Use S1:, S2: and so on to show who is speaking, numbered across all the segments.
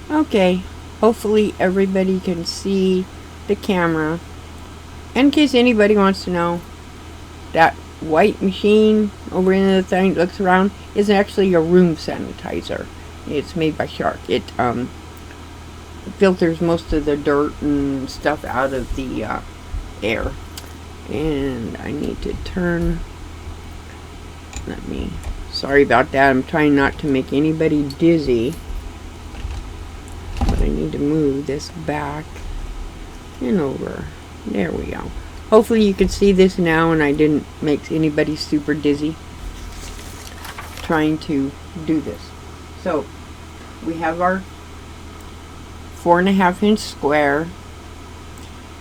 S1: Okay, hopefully everybody can see the camera. In case anybody wants to know, that white machine over in the thing that looks around is actually a room sanitizer. It's made by Shark. It filters most of the dirt and stuff out of the air. And I need to turn. Sorry about that. I'm trying not to make anybody dizzy. But I need to move this back and over. There we go. Hopefully you can see this now and I didn't make anybody super dizzy trying to do this. So we have our 4.5-inch square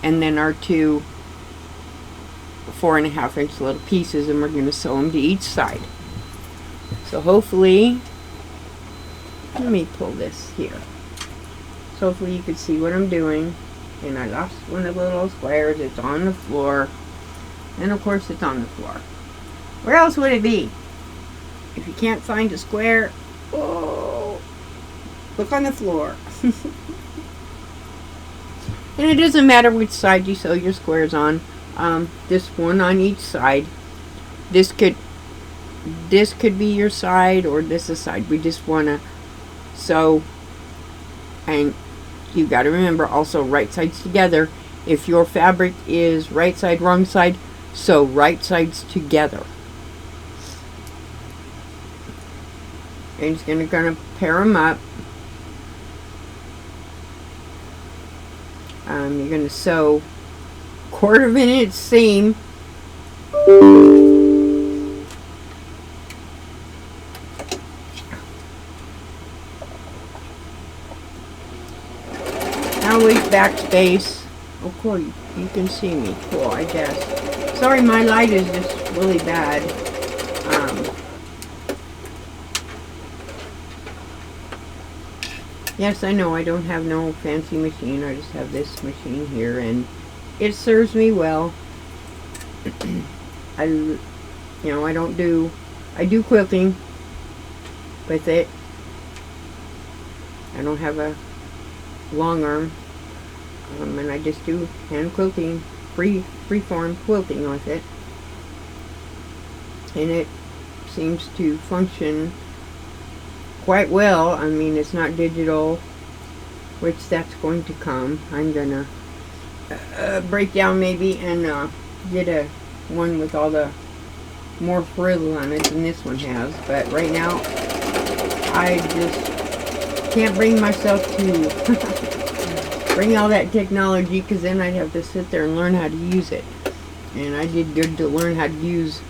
S1: and then our two 4.5-inch little pieces, and we're going to sew them to each side. So hopefully, let me pull this here. So hopefully you can see what I'm doing. And I lost one of the little squares. It's on the floor. And of course it's on the floor. Where else would it be? If you can't find a square, oh, look on the floor. And it doesn't matter which side you sew your squares on. This one on each side. This could be your side or this is side. We just want to sew, and you got to remember also right sides together. If your fabric is right side, wrong side, sew right sides together. And just going to pair them up. You're going to sew 1/4 inch seam. Always backspace. Oh, cool. You can see me. Cool, I guess. Sorry, my light is just really bad. Yes, I know I don't have no fancy machine. I just have this machine here, and it serves me well. I do quilting with it. I don't have a long arm, and I just do hand quilting, freeform quilting with it, and it seems to function quite well. I mean, it's not digital, which that's going to come. I'm gonna break down maybe and get a one with all the more frill on it than this one has, but right now I just can't bring myself to bring all that technology, because then I'd have to sit there and learn how to use it. And I did good to learn how to use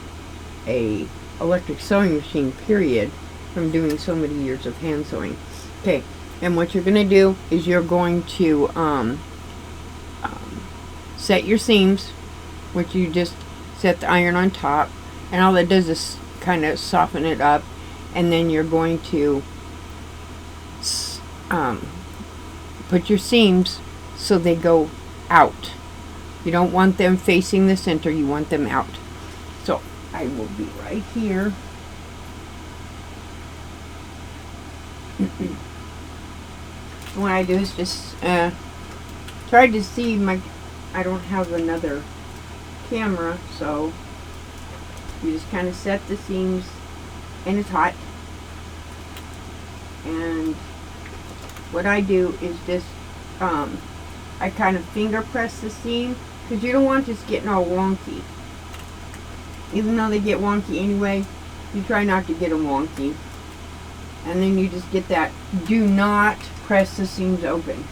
S1: a electric sewing machine, period, from doing so many years of hand sewing. Okay, and what you're going to do is you're going to set your seams, which you just set the iron on top, and all that does is kind of soften it up, and then you're going to put your seams so they go out. You don't want them facing the center, you want them out. So I will be right here. What I do is just try to see I don't have another camera, so you just kind of set the seams, and it's hot. And what I do is just I kind of finger press the seam, because you don't want this getting all wonky. Even though they get wonky anyway, you try not to get them wonky. And then you just get that. Do not press the seams open.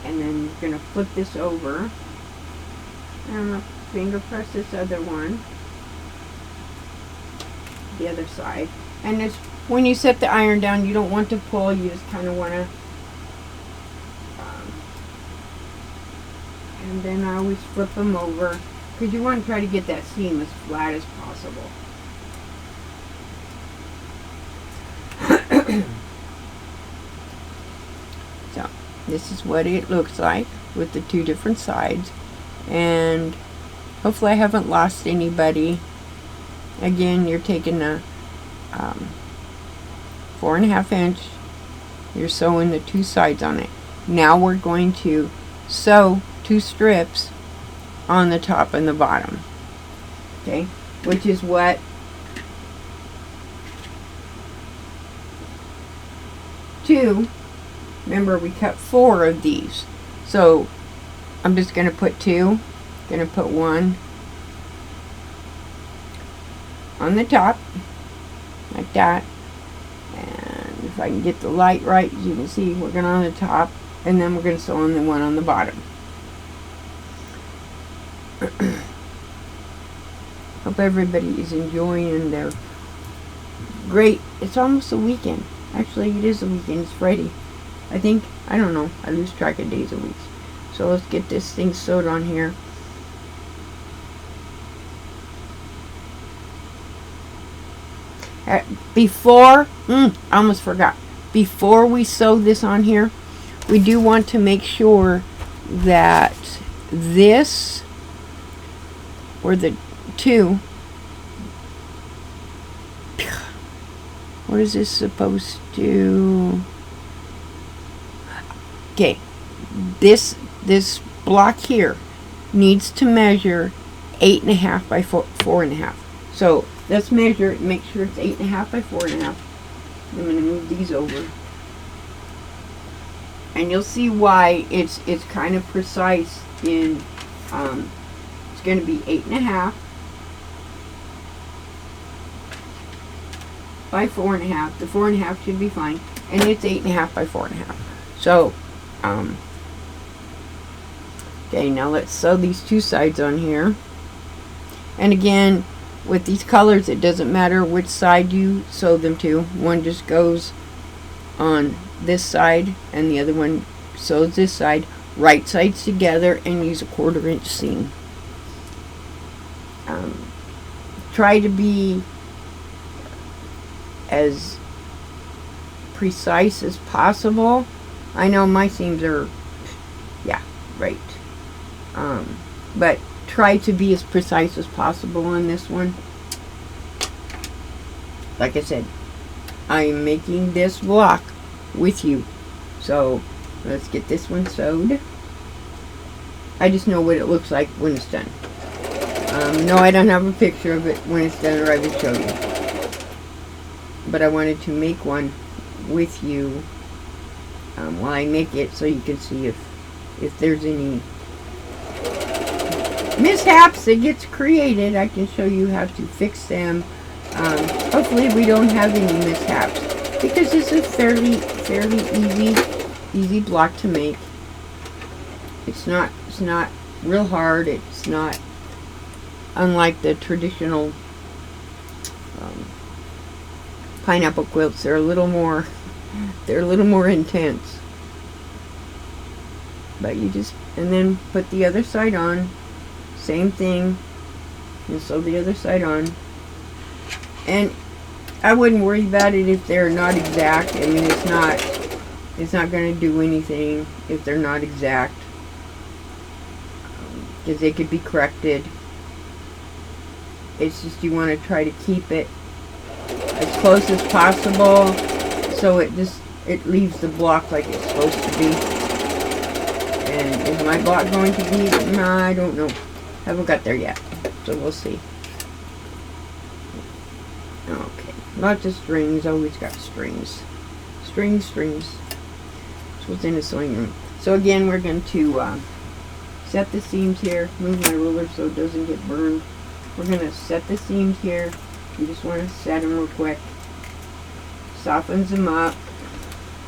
S1: And then you're going to flip this over. And I'm going to finger press this other one. The other side. And this, when you set the iron down, you don't want to pull. You just kind of want to. And then I always flip them over, because you want to try to get that seam as flat as possible. So this is what it looks like with the two different sides, and hopefully I haven't lost anybody. Again, you're taking a 4.5 inch You're sewing the 2 sides on it. Now we're going to sew 2 strips on the top and the bottom. Okay, which is what two. Remember, we cut 4 of these, so I'm just going to put 2. Going to put 1 on the top, like that. And if I can get the light right, as you can see, we're going on the top, and then we're going to sew on the one on the bottom. Hope everybody is enjoying their great. It's almost a weekend. Actually, it is a weekend. It's Friday. I think, I don't know. I lose track of days and weeks. So let's get this thing sewed on here. Before, I almost forgot. Before we sew this on here, we do want to make sure that this, or the 2, what is this supposed to, okay, this block here needs to measure 8.5 by 4.5. So let's measure it, make sure it's 8.5 by 4.5. I'm going to move these over, and you'll see why it's kind of precise. In it's going to be 8.5 by 4.5. The 4.5 should be fine, and it's 8.5 by 4.5. So okay, now let's sew these 2 sides on here. And again, with these colors, it doesn't matter which side you sew them to. One just goes on this side, and the other one sews this side. Right sides together, and use a 1/4 inch seam. Try to be as precise as possible. I know my seams are, yeah, right. But try to be as precise as possible on this one. Like I said, I am making this block with you. So let's get this one sewed. I just know what it looks like when it's done. No, I don't have a picture of it when it's done, or I would show you. But I wanted to make one with you while I make it, so you can see if there's any mishaps that gets created. I can show you how to fix them. Hopefully we don't have any mishaps, because this is fairly easy block to make. It's not real hard. It's not unlike the traditional pineapple quilts. They're a little more intense. But you just, and then put the other side on. Same thing. And sew the other side on. And I wouldn't worry about it if they're not exact. I mean, it's not going to do anything if they're not exact, because they could be corrected. It's just you want to try to keep it as close as possible, so it leaves the block like it's supposed to be. And is my block going to be? No, I don't know. Haven't got there yet, so we'll see. Okay, lots of strings. Always got strings. Strings. That's what's in the sewing room. So again, we're going to set the seams here. Move my ruler so it doesn't get burned. We're going to set the seams here. You just want to set them real quick. Softens them up.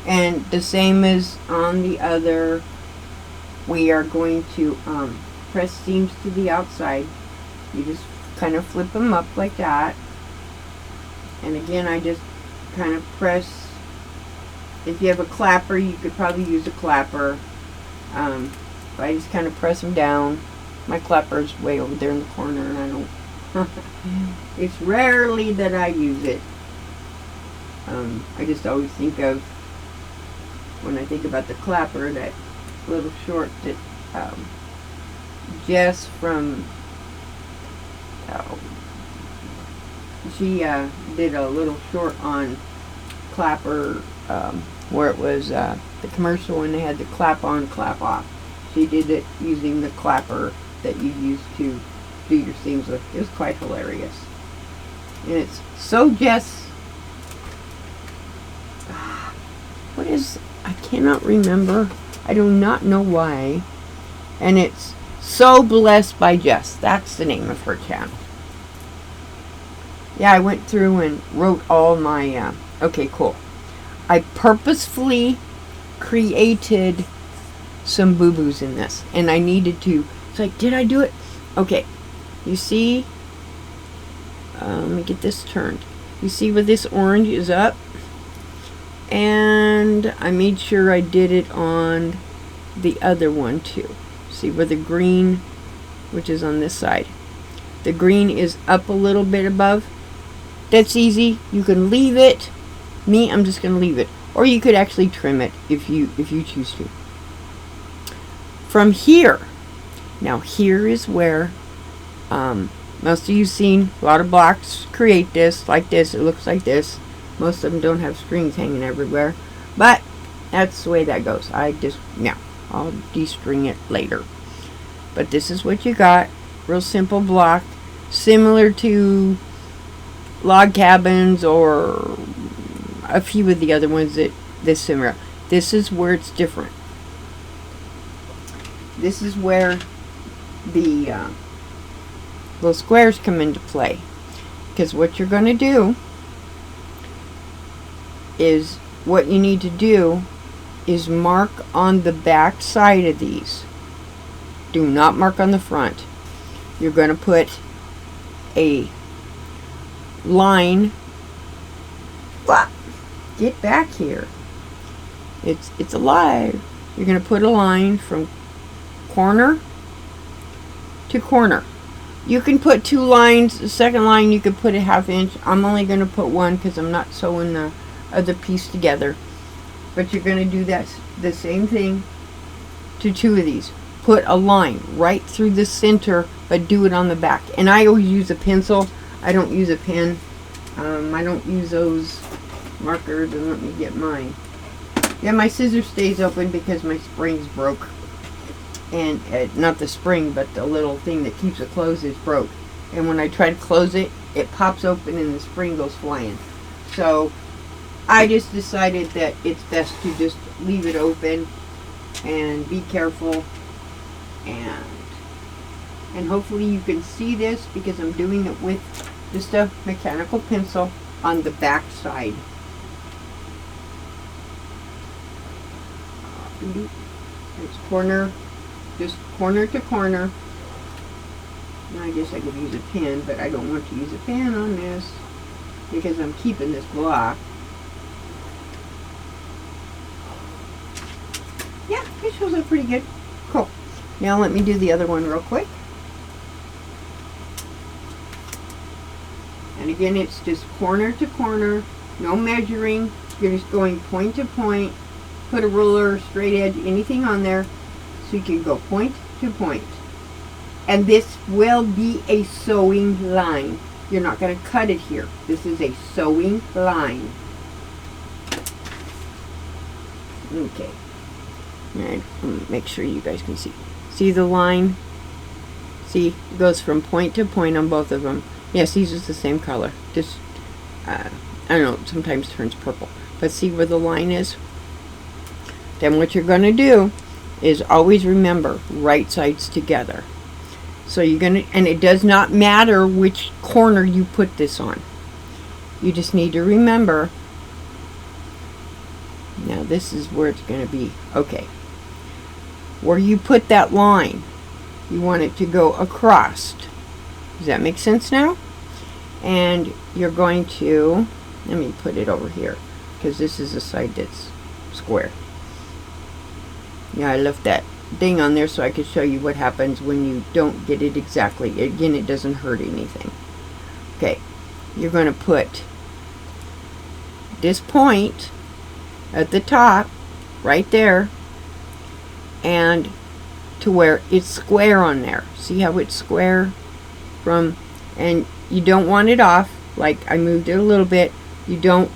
S1: And the same as on the other, we are going to press seams to the outside. You just kind of flip them up like that. And again, I just kind of press. If you have a clapper, you could probably use a clapper. But I just kind of press them down. My clapper's way over there in the corner, and I don't. It's rarely that I use it. I just always think of, when I think about the clapper, that little short that Jess from, she did a little short on clapper where it was the commercial when they had the clap on, clap off. She did it using the clapper that you use to do your seams with. It was quite hilarious. And it's so Jess. What is, I cannot remember. I do not know why. And it's So Blessed by Jess. That's the name of her channel. Yeah, I went through and wrote all my, okay, cool. I purposefully created some boo-boos in this. And I needed to, it's like, did I do it? Okay, you see, let me get this turned. You see where this orange is up? And I made sure I did it on the other one too. See where the green, which is on this side, the green is up a little bit above. That's easy. You can leave it. Me, I'm just going to leave it. Or you could actually trim it if you choose to. From here, now here is where most of you've seen a lot of blocks create this, like this. It looks like this. Most of them don't have strings hanging everywhere, but that's the way that goes. I'll de-string it later. But this is what you got. Real simple block, similar to log cabins or a few of the other ones that this similar. This is where it's different. This is where the little squares come into play. Because what you're going to do is, what you need to do is mark on the back side of these. Do not mark on the front. You're going to put a line. What? Get back here. It's alive. You're going to put a line from corner to corner. You can put 2 lines. The second line you could put a 1/2 inch. I'm only going to put 1 because I'm not sewing the other piece together. But you're going to do that the same thing to 2 of these. Put a line right through the center, but do it on the back. And I always use a pencil. I don't use a pen. I don't use those markers. And let me get mine. Yeah, my scissor stays open because my spring's broke. And not the spring, but the little thing that keeps it closed is broke. And when I try to close it, it pops open and the spring goes flying. So I just decided that it's best to just leave it open and be careful. And hopefully you can see this because I'm doing it with just a mechanical pencil on the back side. It's corner, just corner to corner. Now I guess I could use a pen, but I don't want to use a pen on this because I'm keeping this block. Yeah, it shows up pretty good. Cool. Now let me do the other one real quick. And again, it's just corner to corner, no measuring. You're just going point to point. Put a ruler, straight edge, anything on there, so you can go point to point. And this will be a sewing line. You're not going to cut it here. This is a sewing line. Okay. And make sure you guys can see. See the line? See, it goes from point to point on both of them. Yes, these are the same color. Just, I don't know, sometimes turns purple. But see where the line is? Then what you're going to do is always remember right sides together. So you're going to, and it does not matter which corner you put this on. You just need to remember. Now this is where it's going to be. Okay. Where you put that line, you want it to go across. Does that make sense now? And you're going to, let me put it over here because this is the side that's square. Yeah, I left that thing on there so I could show you what happens when you don't get it exactly. Again, it doesn't hurt anything. Okay, you're going to put this point at the top, right there, and to where it's square on there. See how it's square from, and you don't want it off. Like I moved it a little bit. You don't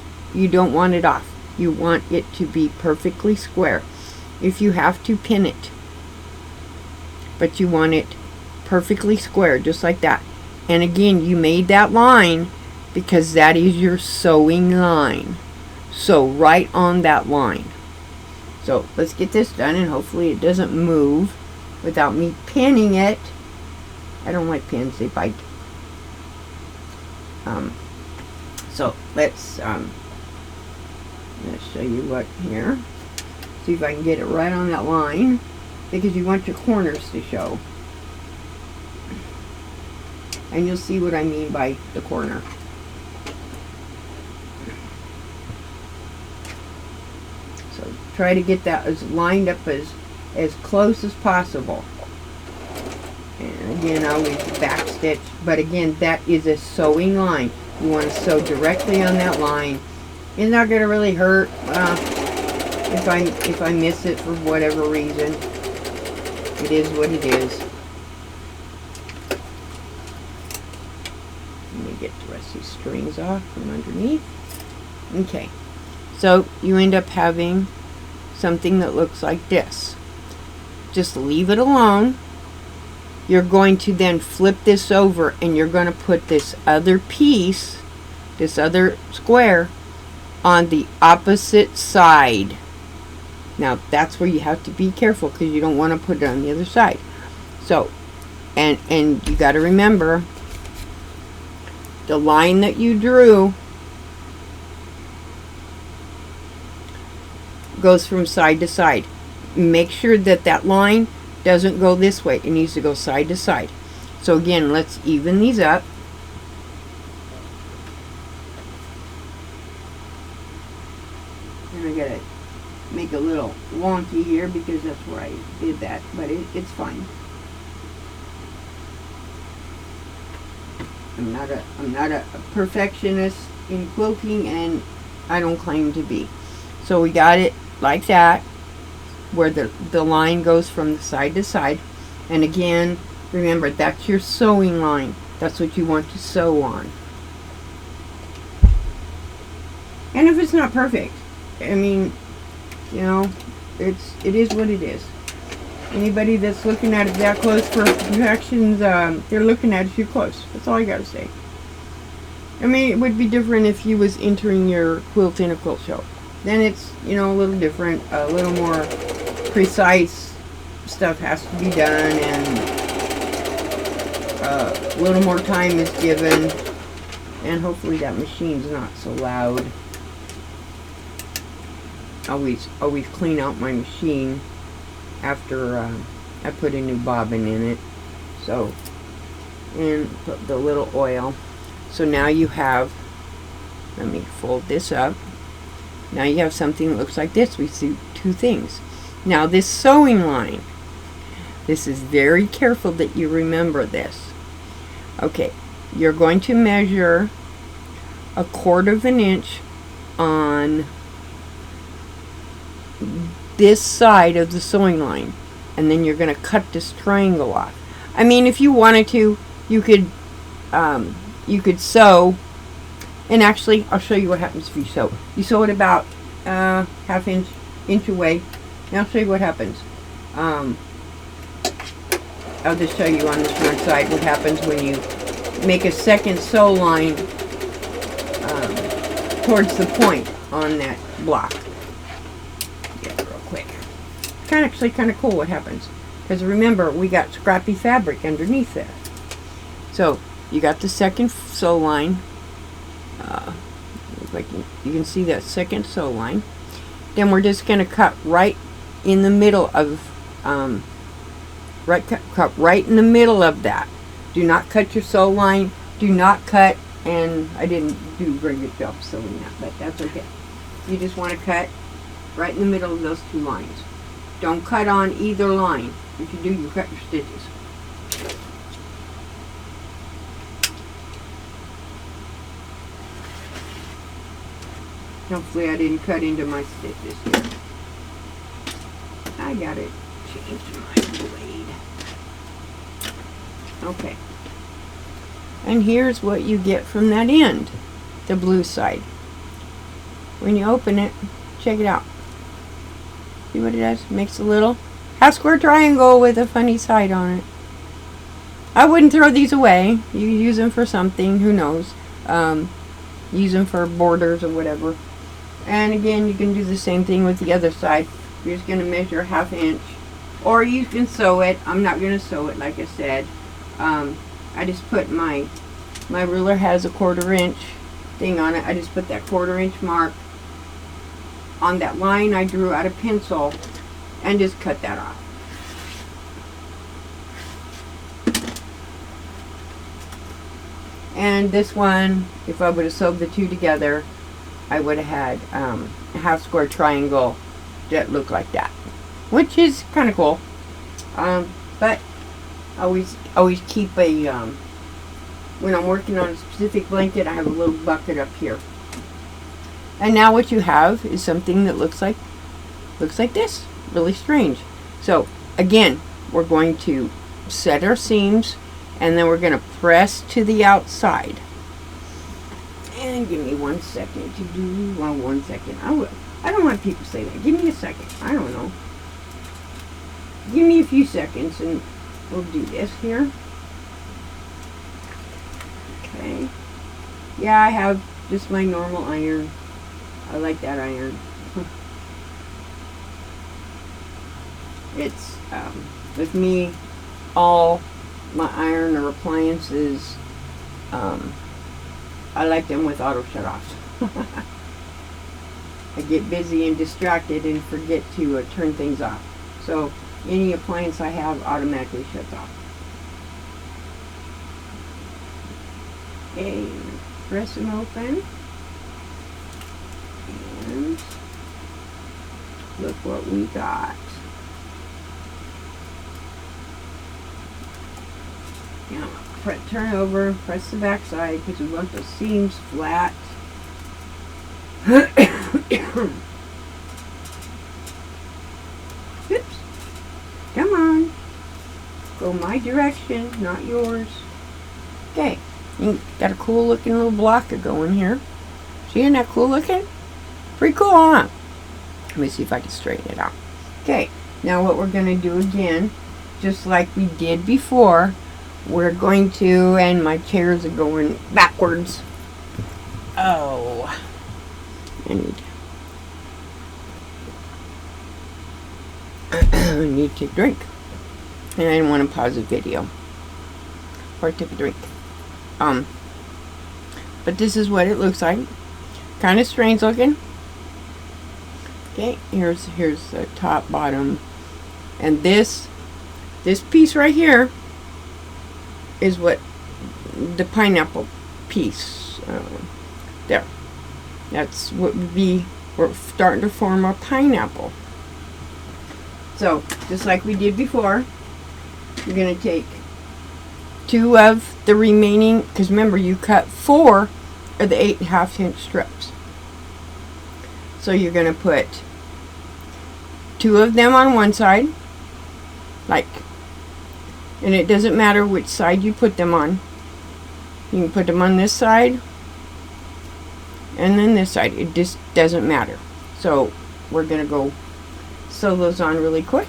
S1: want it off. You want it to be perfectly square. If you have to, pin it, but you want it perfectly square, just like that. And again, you made that line because that is your sewing line. So right on that line. So let's get this done, and hopefully it doesn't move without me pinning it. I don't like pins, they bite. So let's show you what here. See if I can get it right on that line, because you want your corners to show. And you'll see what I mean by the corner. So try to get that as lined up as close as possible. And again, I always back stitch, but again, that is a sewing line. You want to sew directly on that line. It's not going to really hurt if I miss it for whatever reason. It is what it is. Let me get the rest of these strings off from underneath. Okay, so you end up having something that looks like this. Just leave it alone. You're going to then flip this over, and you're going to put this other piece, this other square, on the opposite side. Now that's where you have to be careful, because you don't want to put it on the other side. So, and you got to remember, the line that you drew goes from side to side. Make sure that that line doesn't go this way. It needs to go side to side. So again, let's even these up. And I gotta make a little wonky here because that's where I did that, but it's fine. I'm not a perfectionist in quilting, and I don't claim to be. So we got it like that, where the line goes from the side to side. And again, remember, that's your sewing line. That's what you want to sew on. And if it's not perfect, I mean, you know, it is what it is. Anybody that's looking at it that close for perfections, they're looking at it too close. That's all I gotta say. I mean, it would be different if you was entering your quilt in a quilt show. Then it's, you know, a little different, a little more precise stuff has to be done, and a little more time is given, and hopefully that machine's not so loud. Always clean out my machine after I put a new bobbin in it. So, and put the little oil. So now you have, let me fold this up. Now you have something that looks like this. We see two things. Now this sewing line, this is very careful that you remember this. Okay, you're going to measure 1/4 inch on this side of the sewing line, and then you're going to cut this triangle off. I mean, if you wanted to, you could sew, and actually I'll show you what happens if you sew. You sew it about half inch away. Now I'll show you what happens. I'll just show you on this one side what happens when you make a second sew line towards the point on that block. Get it real quick. It's actually kind of cool what happens, because remember, we got scrappy fabric underneath there. So you got the second sew line. Like you can see that second sew line. Then we're just going to cut right in the middle of cut right in the middle of that. Do not cut your sew line. Do not cut, and I didn't do a very good job sewing that, but that's okay. You just want to cut right in the middle of those two lines. Don't cut on either line. If you do, you cut your stitches. Hopefully I didn't cut into my stitches here. I got it changed my blade. Okay. And here's what you get from that end, the blue side. When you open it, Check it out. See what it does? Makes a little half square triangle with a funny side on it. I wouldn't throw these away. You use them for something. Who knows? Use them for borders or whatever. And again, you can do the same thing with the other side. You're just going to measure a 1/2 inch. Or you can sew it. I'm not going to sew it like I said. I just put my ruler has a 1/4 inch thing on it. I just put that 1/4 inch mark on that line I drew out of pencil and just cut that off. And this one, if I would have sewed the two together, I would have had a 1/2 square triangle that looked like that, which is kind of cool. But always keep a when I'm working on a specific blanket, I have a little bucket up here. And now what you have is something that looks like this, really strange. So again, we're going to set our seams, and then we're going to press to the outside. And give me 1 second to do, well, 1 second. I don't want people to say that. Give me a second. I don't know. Give me a few seconds and we'll do this here. Okay. Yeah, I have just my normal iron. I like that iron. It's, with me, all my iron or appliances, I like them with auto shut-offs. I get busy and distracted and forget to turn things off. So any appliance I have automatically shuts off. Okay, press them open. And look what we got. Now, turn over, press the back side because we want the seams flat. Oops. Come on. Go my direction, not yours. Okay. You got a cool looking little blocker going here. See, isn't that cool looking? Pretty cool, huh? Let me see if I can straighten it out. Okay. Now what we're going to do again, just like we did before, we're going to, and my chairs are going backwards. Oh. I need to drink. And I didn't want to pause the video or take a drink. But this is what it looks like. Kind of strange looking. Okay, here's the top, bottom, and this piece right here is what the pineapple piece. There. That's what would be. We're starting to form a pineapple. So just like we did before, you're going to take 2 of the remaining, because remember you cut 4 of the 8.5 inch strips. So you're going to put 2 of them on one side, and it doesn't matter which side you put them on. You can put them on this side and then this side. It just doesn't matter. So we're going to go sew those on really quick.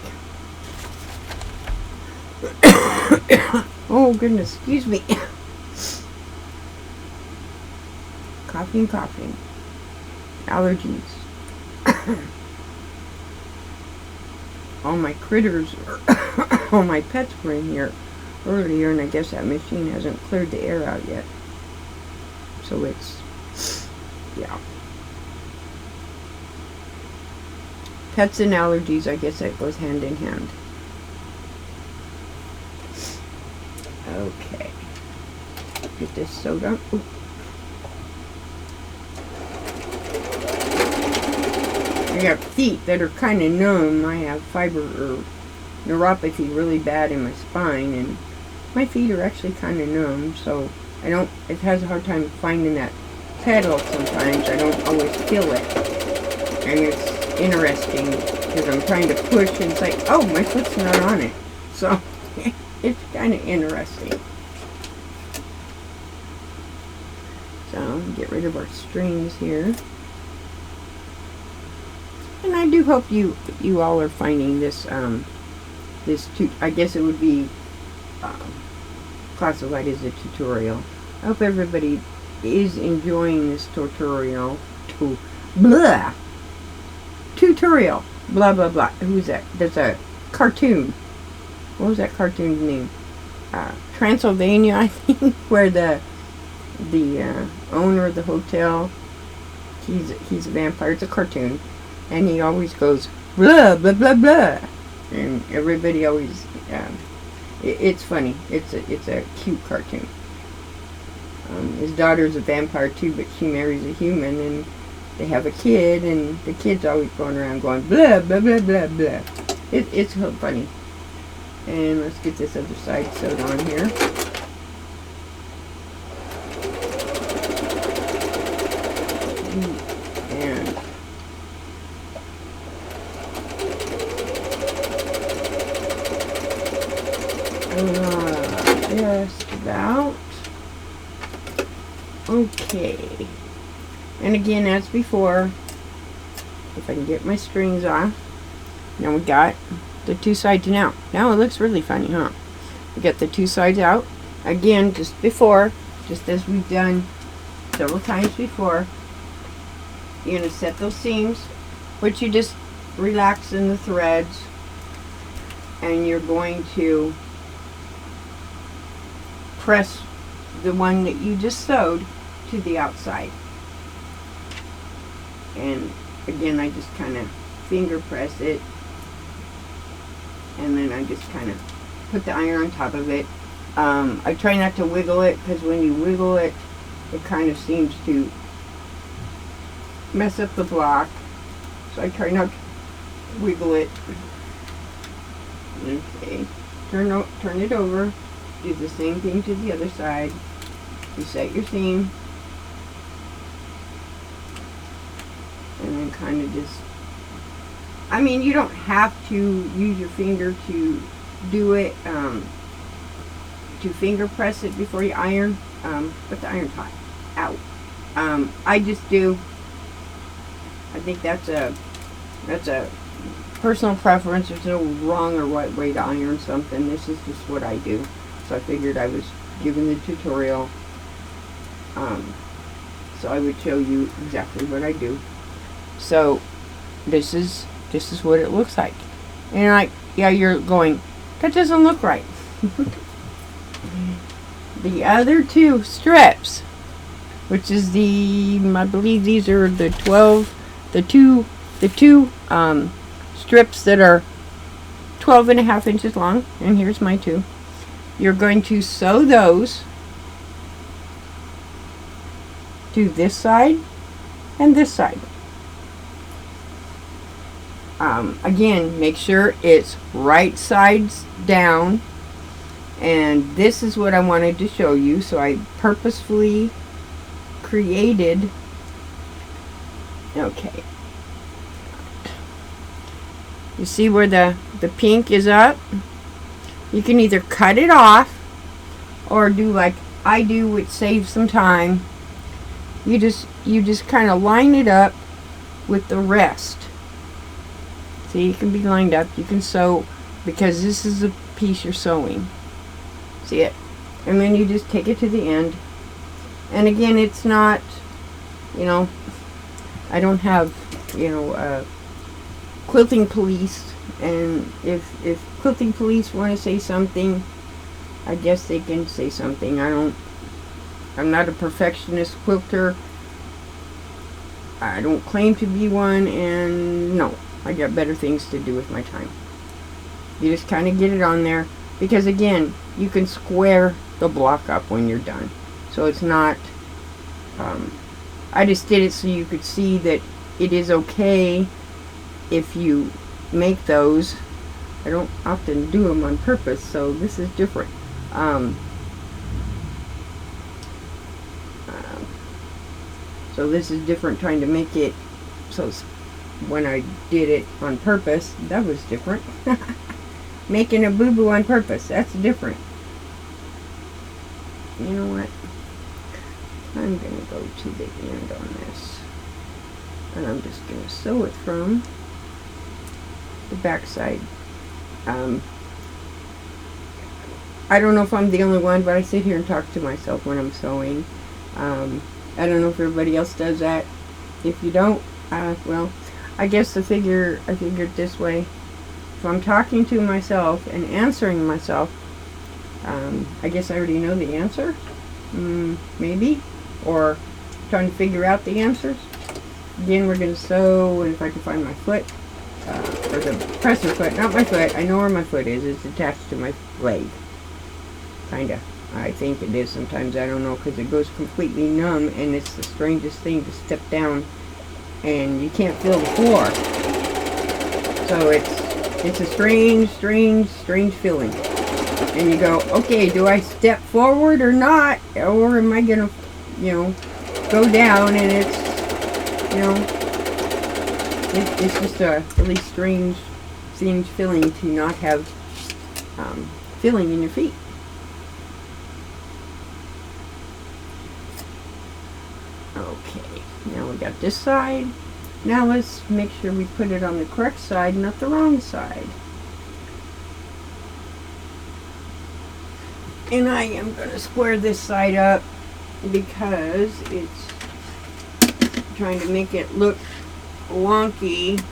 S1: Oh goodness, excuse me. Coughing. Allergies. All my critters, all my pets were in here earlier, and I guess that machine hasn't cleared the air out yet. So it's, yeah. Pets and allergies, I guess that goes hand in hand. Okay. Get this sewed up. Ooh. I got feet that are kind of numb. I have fiber or neuropathy really bad in my spine, and my feet are actually kind of numb, so it has a hard time finding that pedal sometimes. I don't always feel it. And it's interesting because I'm trying to push and it's like, oh, my foot's not on it. So it's kind of interesting. So get rid of our strings here. And I do hope you all are finding this I guess it would be classified as a tutorial. I hope everybody is enjoying this tutorial. Tutorial. Blah blah blah. Who's that? There's a cartoon. What was that cartoon's name? Transylvania, I think, where the owner of the hotel, he's a vampire. It's a cartoon, and he always goes blah blah blah blah, and everybody always it's funny. It's a cute cartoon. His daughter's a vampire too, but she marries a human, and they have a kid, and the kid's always going around going blah blah blah blah blah. It's so funny. And let's get this other side sewed on here. And just about. Okay. And again, as before, if I can get my strings off. Now we got the two sides now. Now it looks really funny, huh? We got the two sides out. Again, just as we've done several times before, you're going to set those seams, which you just relax in the threads, and you're going to press the one that you just sewed to the outside. And again, I just kind of finger press it, and then I just kind of put the iron on top of it. I try not to wiggle it, because when you wiggle it, it kind of seems to mess up the block. So I try not to wiggle it. Okay, turn it over. Do the same thing to the other side. You set your seam, and then kind of just, I mean, you don't have to use your finger to do it, to finger press it before you iron, but the iron's hot. Ow. I just do. I think that's a personal preference. There's no wrong or right way to iron something. This is just what I do. So I figured I was giving the tutorial, so I would show you exactly what I do. So this is what it looks like. And yeah, you're going, that doesn't look right. The other two strips, which is I believe these are the 12, the two strips that are 12.5 inches long, and here's my two. You're going to sew those to this side and this side. Again, make sure it's right sides down, and this is what I wanted to show you, so I purposefully created, okay, you see where the pink is up? You can either cut it off or do like I do, which saves some time. You just kind of line it up with the rest. See, it can be lined up. You can sew, because this is the piece you're sewing. See it? And then you just take it to the end. And again, it's not, I don't have, quilting police. And if quilting police want to say something, I guess they can say something. I'm not a perfectionist quilter. I don't claim to be one, and no, I got better things to do with my time. You just kind of get it on there, because again, you can square the block up when you're done. So it's not, I just did it so you could see that it is okay if you make those. I don't often do them on purpose, so this is different. So this is different, trying to make it so when I did it on purpose, that was different. Making a boo-boo on purpose, that's different. You know what? I'm going to go to the end on this. And I'm just going to sew it from the back side. I don't know if I'm the only one, but I sit here and talk to myself when I'm sewing. I don't know if everybody else does that. If you don't, well, I guess I figured this way. If I'm talking to myself and answering myself, I guess I already know the answer, maybe, or trying to figure out the answers. Again, we're going to sew, and if I can find my foot, or the presser foot, not my foot, I know where my foot is, it's attached to my leg, kinda. I think it is sometimes, I don't know, because it goes completely numb, and it's the strangest thing to step down, and you can't feel the floor. So it's a strange feeling. And you go, okay, do I step forward or not? Or am I gonna, go down, and it's, it's just a really strange feeling to not have feeling in your feet. Okay, now we got this side. Now let's make sure we put it on the correct side, not the wrong side. And I am going to square this side up because it's trying to make it look wonky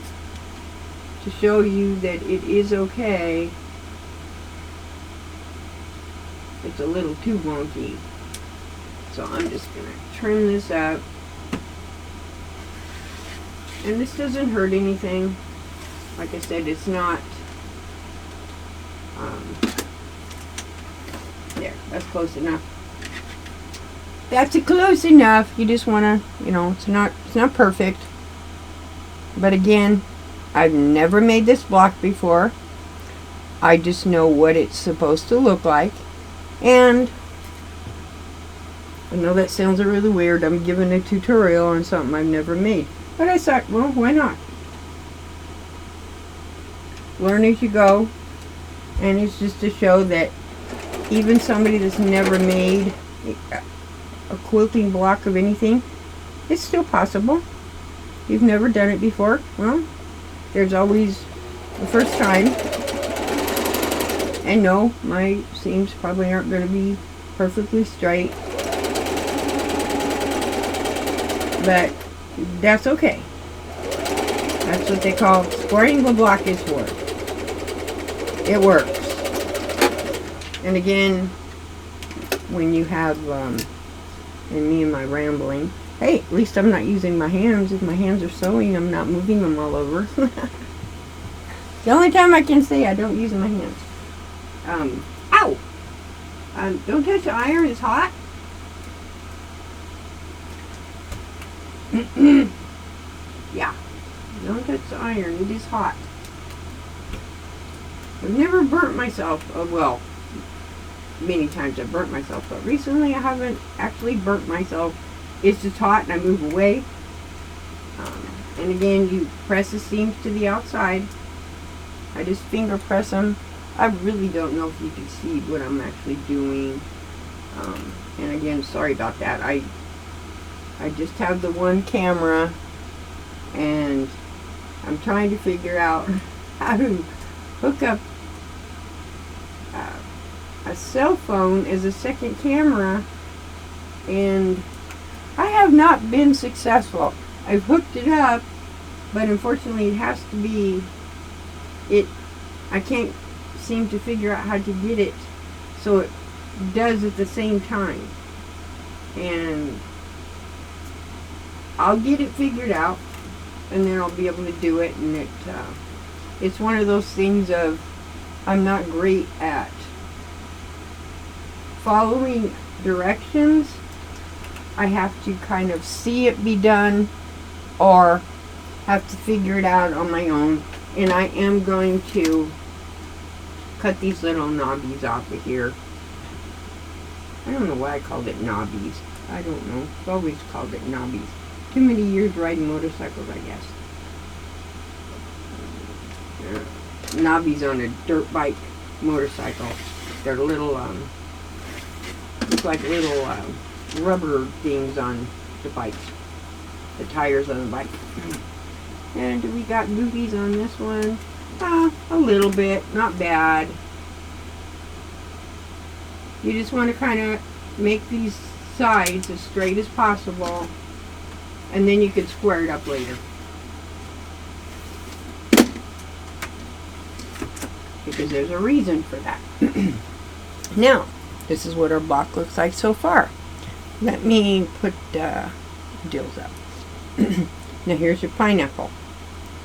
S1: to show you that it is okay. It's a little too wonky. So I'm just going to trim this up. And this doesn't hurt anything. Like I said, it's not... there, that's close enough. That's close enough. You just want to, it's not perfect. But again, I've never made this block before. I just know what it's supposed to look like. And I know that sounds really weird. I'm giving a tutorial on something I've never made. But I thought, well, why not? Learn as you go. And it's just to show that even somebody that's never made a quilting block of anything, it's still possible. You've never done it before, well, there's always the first time. And no, my seams probably aren't going to be perfectly straight. But that's okay. That's what they call squaring the block is for. It works. And again, when you have, and me and my rambling, hey, at least I'm not using my hands. If my hands are sewing, I'm not moving them all over. The only time I can say I don't use my hands. Ow! Don't touch the iron, it's hot. Yeah, don't touch the iron, it is hot. I've never burnt myself, well, many times I've burnt myself, but recently I haven't actually burnt myself. It's just hot and I move away. And again, you press the seams to the outside. I just finger press them. I really don't know if you can see what I'm actually doing. And again, sorry about that. I just have the one camera and I'm trying to figure out how to hook up a cell phone as a second camera, and I have not been successful. I've hooked it up, but unfortunately it has to be, I can't seem to figure out how to get it so it does at the same time. And I'll get it figured out, and then I'll be able to do it. And it's one of those things of, I'm not great at following directions. I have to kind of see it be done or have to figure it out on my own. And I am going to cut these little knobbies off of here. I don't know why I called it knobbies. I don't know. I've always called it knobbies. Too many years riding motorcycles, I guess. Knobbies on a dirt bike motorcycle. They're little, look like little rubber things on the bikes. The tires on the bike. And we got goofies on this one. A little bit, not bad. You just want to kind of make these sides as straight as possible, and then you can square it up later. Because there's a reason for that. Now, this is what our block looks like so far. Let me put deals up. Now here's your pineapple.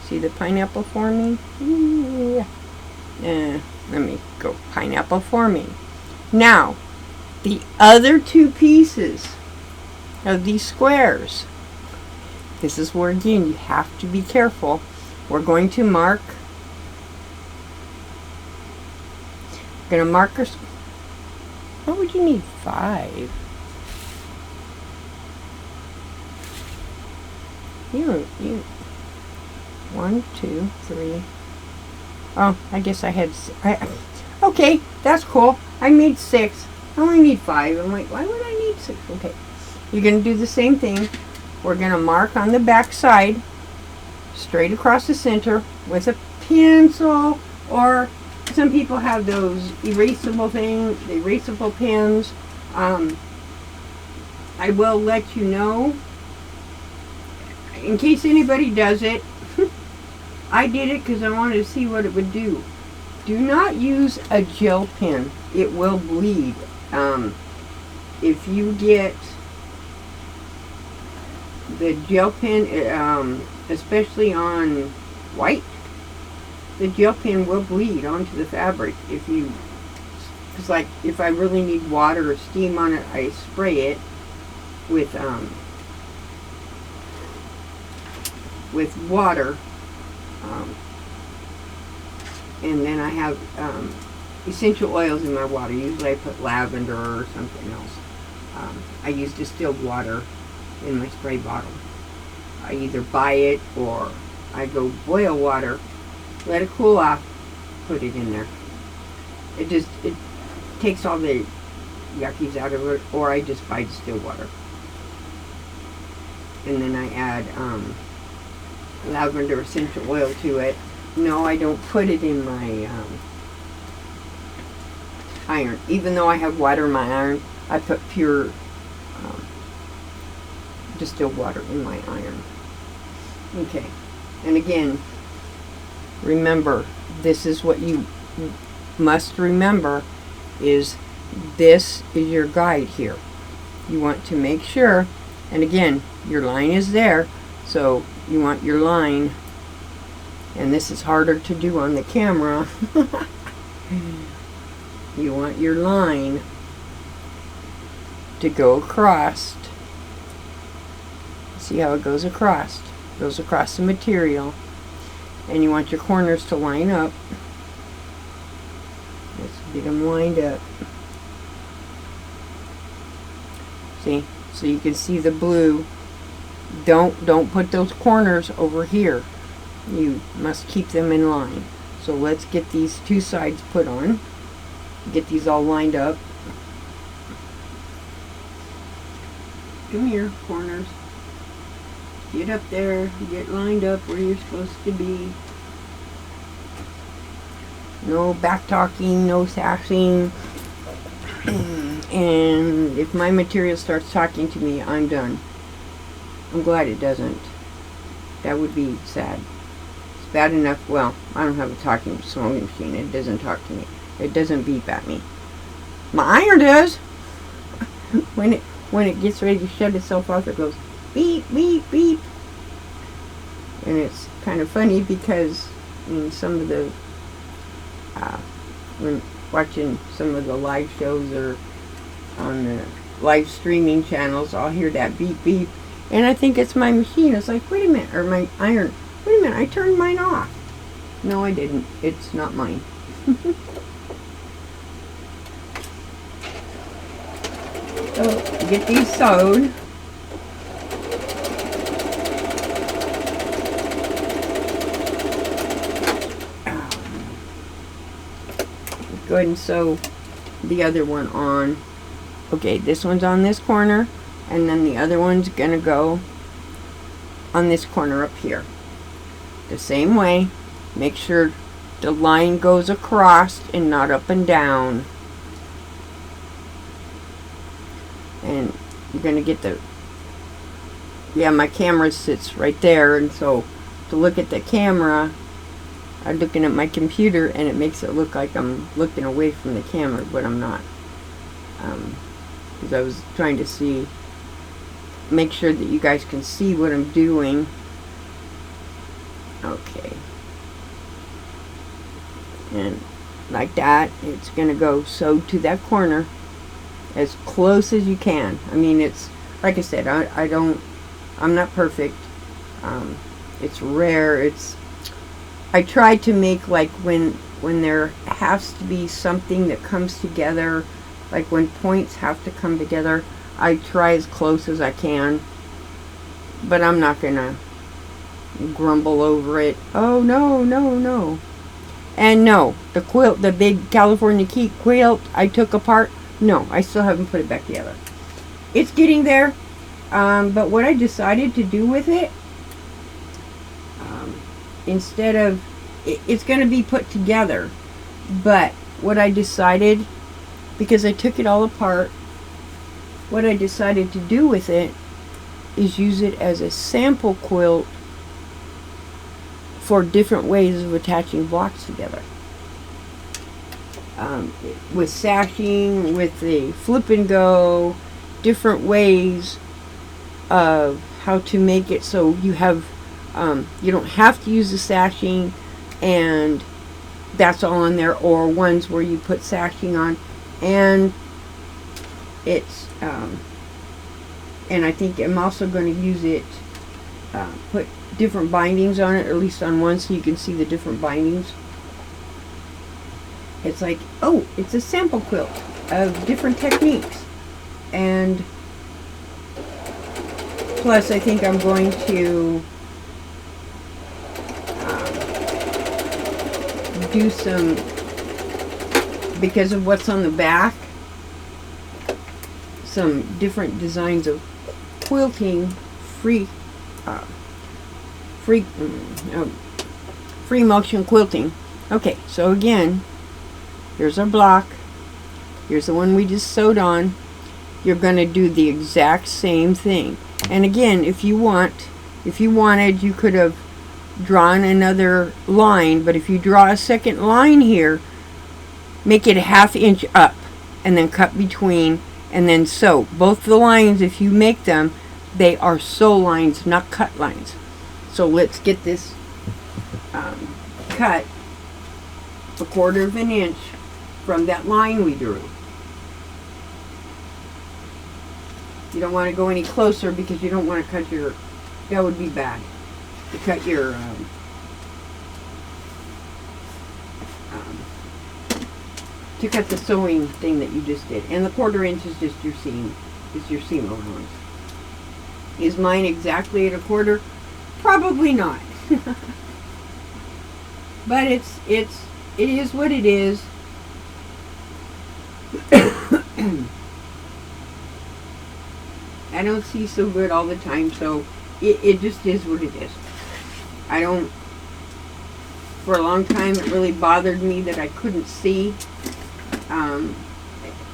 S1: See the pineapple forming? Yeah. Let me go pineapple forming. Now, the other two pieces of these squares, this is where again you have to be careful. We're going to mark. We're going to mark our. What would you need? 5. You 1, 2, 3. Oh, I guess I had. Okay, that's cool. I made 6. I only need 5. I'm like, why would I need 6? Okay, you're gonna do the same thing. We're gonna mark on the back side, straight across the center with a pencil, or some people have those erasable things, erasable pens. I will let you know, in case anybody does it. I did it because I wanted to see what it would do. Do not use a gel pen. It will bleed. If you get the gel pen, especially on white, the gel pen will bleed onto the fabric. If you, because like if I really need water or steam on it, I spray it with water. And then I have essential oils in my water. Usually I put lavender or something else. I use distilled water in my spray bottle. I either buy it or I go boil water, let it cool off, put it in there. It takes all the yuckies out of it, or I just buy distilled water. And then I add lavender essential oil to it. No, I don't put it in my iron. Even though I have water in my iron, I put pure distilled water in my iron. Okay, and again, remember, this is what you must remember, is this is your guide here. You want to make sure, and again, your line is there, so you want your line, and this is harder to do on the camera. You want your line to go across. See how it goes across? Goes across the material. And you want your corners to line up. Let's get them lined up. See? So you can see the blue. Don't put those corners over here. You must keep them in line. So let's get these two sides put on. Get these all lined up. Come here, corners. Get up there. Get lined up where you're supposed to be. No back talking, no sassing. And if my material starts talking to me, I'm done. I'm glad it doesn't. That would be sad. It's bad enough. Well, I don't have a talking sewing machine. It doesn't talk to me. It doesn't beep at me. My iron does. When it gets ready to shut itself off, it goes beep, beep, beep. And it's kind of funny because in some of the when watching some of the live shows or on the live streaming channels, I'll hear that beep, beep. And I think it's my machine. It's like, wait a minute, or my iron. Wait a minute, I turned mine off. No, I didn't. It's not mine. So, get these sewed. Go ahead and sew the other one on. Okay, this one's on this corner, and then the other one's gonna go on this corner up here. The same way. Make sure the line goes across and not up and down. And you're going to get the, yeah, my camera sits right there, and so to look at the camera, I'm looking at my computer and it makes it look like I'm looking away from the camera, but I'm not. Because I was trying to make sure that you guys can see what I'm doing. Okay. And like that, it's going to go so to that corner as close as you can. I mean, it's, like I said, I'm not perfect. It's rare. I try to make, like, when there has to be something that comes together, like when points have to come together, I try as close as I can, but I'm not gonna grumble over it. Oh no, no, no. And no, the quilt, the big California Keep quilt I took apart, no, I still haven't put it back together. It's getting there, but what I decided to do with it, instead of, it's going to be put together, but what I decided, because I took it all apart, what I decided to do with it is use it as a sample quilt for different ways of attaching blocks together. With sashing, with the flip and go, different ways of how to make it so you have, you don't have to use the sashing and that's all in there, or ones where you put sashing on, and it's and I think I'm also going to use it, put different bindings on it, or at least on one, so you can see the different bindings. It's like, oh, it's a sample quilt of different techniques. And plus I think I'm going to do some, because of what's on the back, some different designs of quilting, free motion quilting. Okay, so again, here's our block. Here's the one we just sewed on. You're going to do the exact same thing. And again, if you wanted, you could have drawn another line, but if you draw a second line here, make it a ½ inch up and then cut between and then sew. Both the lines, if you make them, they are sew lines, not cut lines. So let's get this cut a ¼ inch from that line we drew. You don't want to go any closer because you don't want to cut your, that would be bad, to cut your to cut the sewing thing that you just did. And the ¼ inch is just your seam, is your seam allowance. Is mine exactly at 1/4? Probably not. But it is what it is. I don't see so good all the time, so it just is what it is. I don't, for a long time it really bothered me that I couldn't see,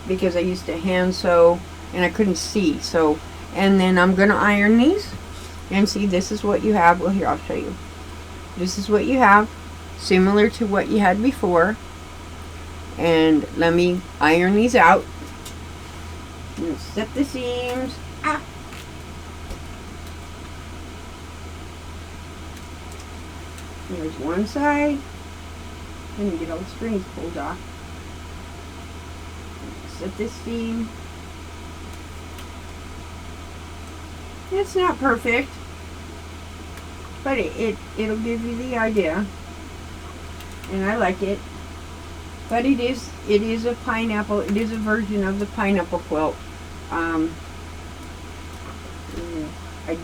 S1: because I used to hand sew and I couldn't see. So, and then I'm going to iron these, and see, this is what you have. Well, here, I'll show you. This is what you have, similar to what you had before. And let me iron these out. And set the seams. Ah! Here's one side. Let me get all the strings pulled off. Set this seam. It's not perfect, but it'll give you the idea, and I like it. But it is a pineapple. It is a version of the pineapple quilt. I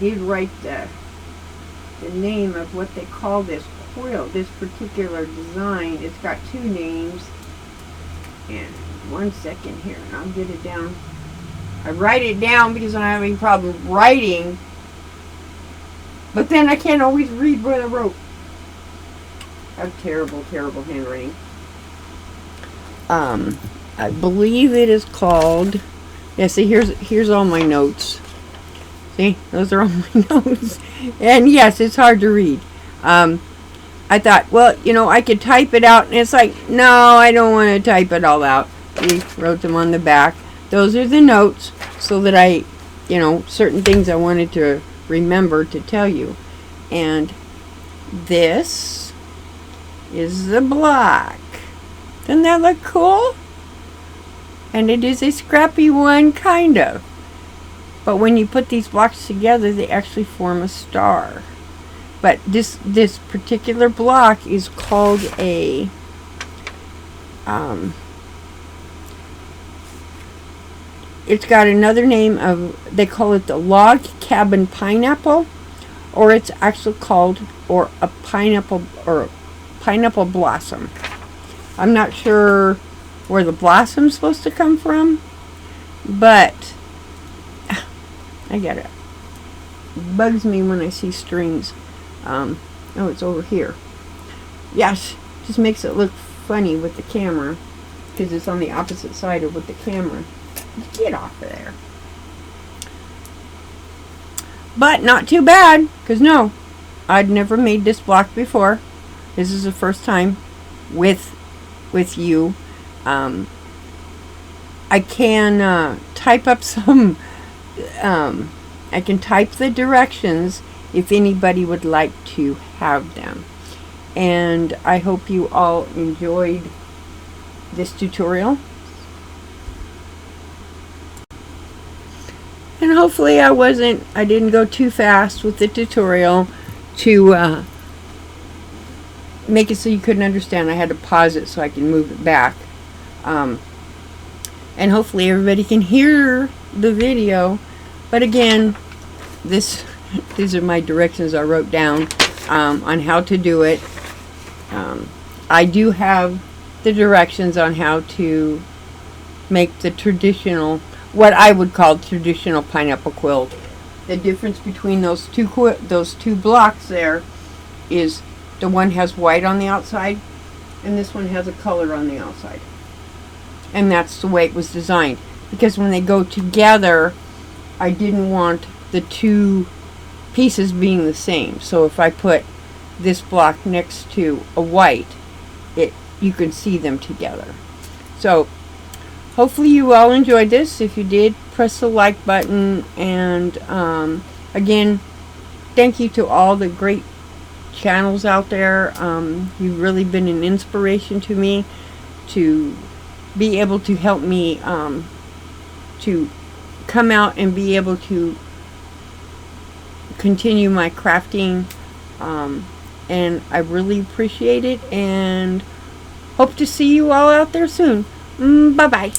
S1: did write the name of what they call this quilt, this particular design. It's got 2 names. And 1 second here, and I'll get it down. I write it down because I'm having problems writing, but then I can't always read what I wrote. have terrible, terrible handwriting. I believe it is called. Yeah, see, here's all my notes. See, those are all my notes. And yes, it's hard to read. I thought, well, you know, I could type it out, and it's like, no, I don't want to type it all out. We wrote them on the back. Those are the notes, so that I, you know, certain things I wanted to remember to tell you. And this is the block. Doesn't that look cool? And it is a scrappy one, kind of. But when you put these blocks together, they actually form a star. But this particular block is called a it's got another name of, they call it the log cabin pineapple, or it's actually called a pineapple blossom. I'm not sure where the blossom's supposed to come from, but I get it. Bugs me when I see strings. Oh, it's over here. Yes, just makes it look funny with the camera, because it's on the opposite side of with the camera. Get off of there. But not too bad, because no, I'd never made this block before. This is the first time with you. I can type up some, I can type the directions if anybody would like to have them. And I hope you all enjoyed this tutorial. And hopefully I didn't go too fast with the tutorial to make it so you couldn't understand. I had to pause it so I can move it back. And hopefully everybody can hear the video. But again, these are my directions I wrote down on how to do it. I do have the directions on how to make the traditional, what I would call traditional pineapple quilt. The difference between those two blocks there is the one has white on the outside and this one has a color on the outside. And that's the way it was designed, because when they go together, I didn't want the two pieces being the same. So if I put this block next to a white, you can see them together. So hopefully you all enjoyed this. If you did, press the like button. And again, thank you to all the great channels out there. You've really been an inspiration to me to be able to help me to come out and be able to continue my crafting, and I really appreciate it, and hope to see you all out there soon. Bye bye.